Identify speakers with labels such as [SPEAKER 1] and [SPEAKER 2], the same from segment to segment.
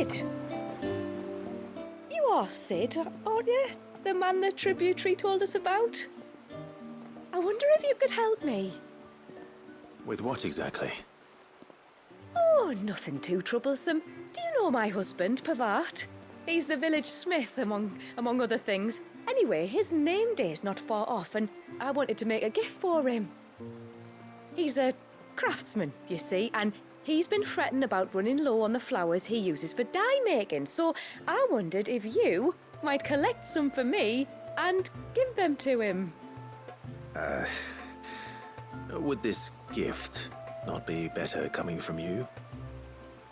[SPEAKER 1] Sid! You are Sid, aren't you? The man the tributary told us about? I wonder if you could help me.
[SPEAKER 2] With what exactly?
[SPEAKER 1] Oh, nothing too troublesome. Do you know my husband, Pavat? He's the village smith, among other things. Anyway, his name day's not far off, and I wanted to make a gift for him. He's a craftsman, you see, and he's been fretting about running low on the flowers he uses for dye making, so I wondered if you might collect some for me and give them to him.
[SPEAKER 2] Would this gift not be better coming from you?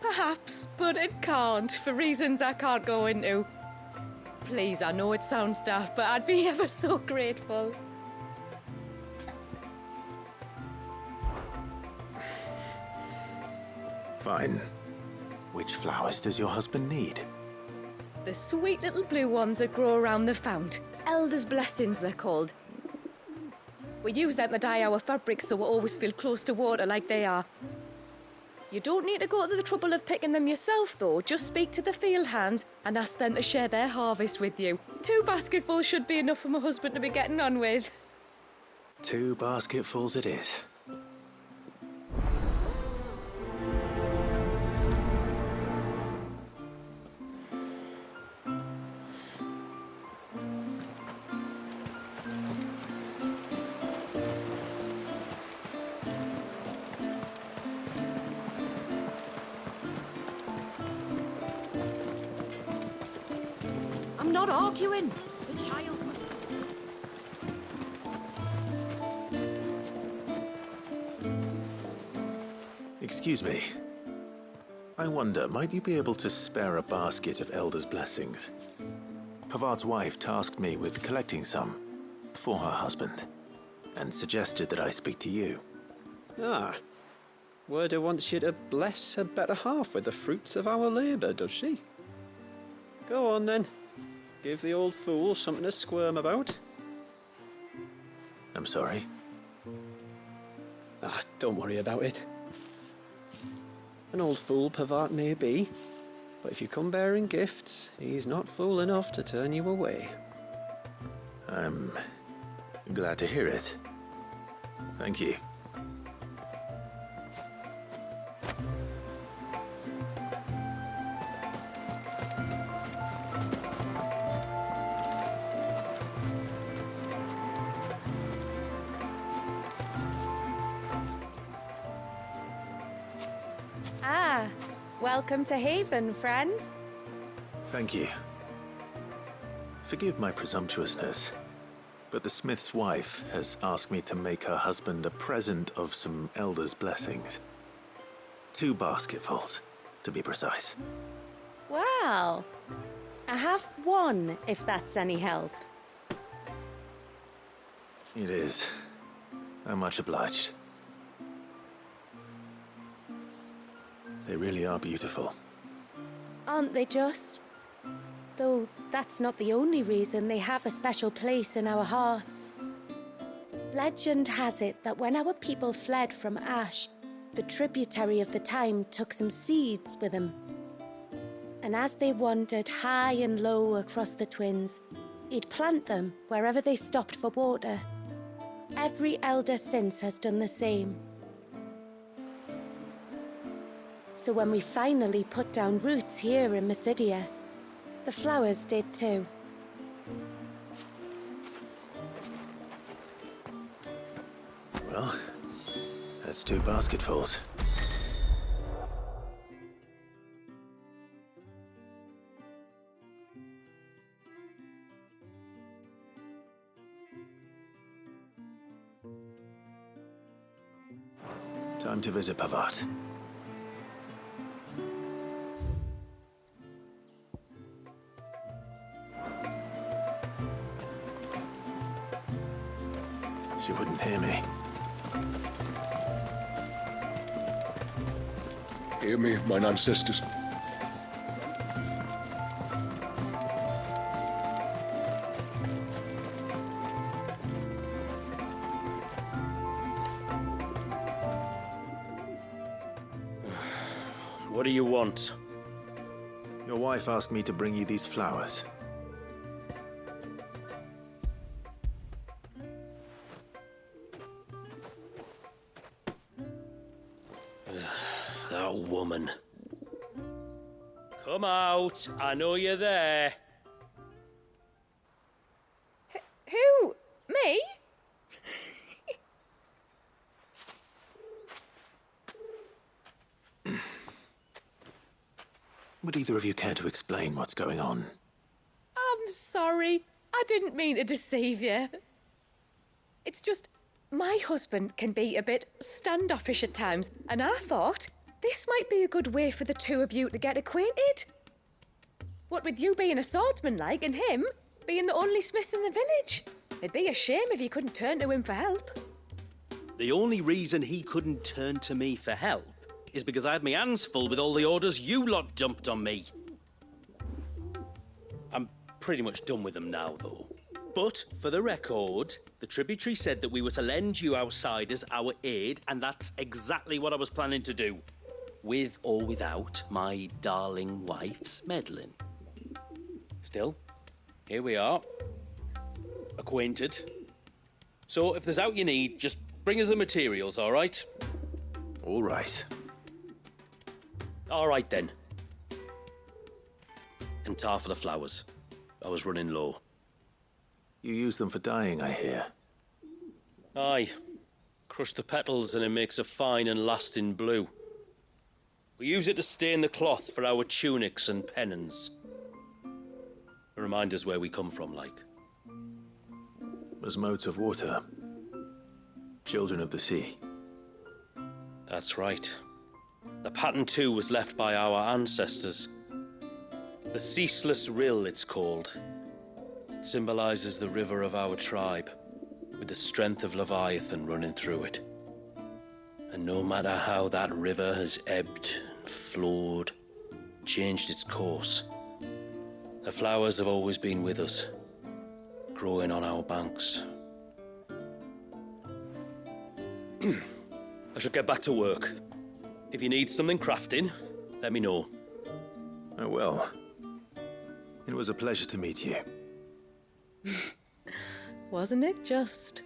[SPEAKER 1] Perhaps, but it can't, for reasons I can't go into. Please, I know it sounds daft, but I'd be ever so grateful.
[SPEAKER 2] Fine. Which flowers does your husband need?
[SPEAKER 1] The sweet little blue ones that grow around the fount. Elders' blessings, they're called. We use them to dye our fabrics so we always feel close to water like they are. You don't need to go to the trouble of picking them yourself, though. Just speak to the field hands and ask them to share their harvest with you. 2 basketfuls should be enough for my husband to be getting on with.
[SPEAKER 2] 2 basketfuls it is.
[SPEAKER 3] I'm not arguing. The child must be...
[SPEAKER 2] Excuse me. I wonder, might you be able to spare a basket of Elder's blessings? Pavart's wife tasked me with collecting some for her husband, and suggested that I speak to you.
[SPEAKER 4] Ah. Werda wants you to bless her better half with the fruits of our labour, does she? Go on then. Give the old fool something to squirm about.
[SPEAKER 2] I'm sorry.
[SPEAKER 4] Ah, don't worry about it. An old fool Pavart may be, but if you come bearing gifts, he's not fool enough to turn you away.
[SPEAKER 2] I'm glad to hear it. Thank you.
[SPEAKER 1] Ah, welcome to Haven, friend.
[SPEAKER 2] Thank you. Forgive my presumptuousness, but the smith's wife has asked me to make her husband a present of some Elder's blessings. 2 basketfuls, to be precise.
[SPEAKER 1] Well, I have 1, if that's any help.
[SPEAKER 2] It is. I'm much obliged. They really are beautiful.
[SPEAKER 1] Aren't they just? Though that's not the only reason they have a special place in our hearts. Legend has it that when our people fled from Ash, the tributary of the time took some seeds with them. And as they wandered high and low across the Twins, he'd plant them wherever they stopped for water. Every elder since has done the same. So when we finally put down roots here in Mysidia, the flowers did too.
[SPEAKER 2] Well, that's 2 basketfuls. Time to visit Pavart. She wouldn't hear me.
[SPEAKER 5] Hear me, mine ancestors.
[SPEAKER 6] What do you want?
[SPEAKER 2] Your wife asked me to bring you these flowers.
[SPEAKER 6] That woman. Come out. I know you're there.
[SPEAKER 1] Who? Me?
[SPEAKER 2] Would either of you care to explain what's going on?
[SPEAKER 1] I'm sorry. I didn't mean to deceive you. It's just, my husband can be a bit standoffish at times, and I thought this might be a good way for the two of you to get acquainted. What with you being a swordsman like, and him being the only smith in the village. It'd be a shame if you couldn't turn to him for help.
[SPEAKER 6] The only reason he couldn't turn to me for help is because I had my hands full with all the orders you lot dumped on me. I'm pretty much done with them now, though. But, for the record, the tributary said that we were to lend you outsiders our aid, and that's exactly what I was planning to do. With or without my darling wife's meddling. Still, here we are. Acquainted. So, if there's out you need, just bring us the materials, all right?
[SPEAKER 2] All right.
[SPEAKER 6] All right, then. And tar for the flowers. I was running low.
[SPEAKER 2] You use them for dyeing, I hear.
[SPEAKER 6] Aye. Crush the petals and it makes a fine and lasting blue. We use it to stain the cloth for our tunics and pennons. To remind us where we come from, like.
[SPEAKER 2] As modes of water. Children of the sea.
[SPEAKER 6] That's right. The pattern, too, was left by our ancestors. The Ceaseless Rill, it's called. It symbolizes the river of our tribe, with the strength of Leviathan running through it. And no matter how that river has ebbed and flowed, changed its course, the flowers have always been with us, growing on our banks. I should get back to work. If you need something crafting, let me know.
[SPEAKER 2] Oh, well. It was a pleasure to meet you.
[SPEAKER 1] Wasn't it just?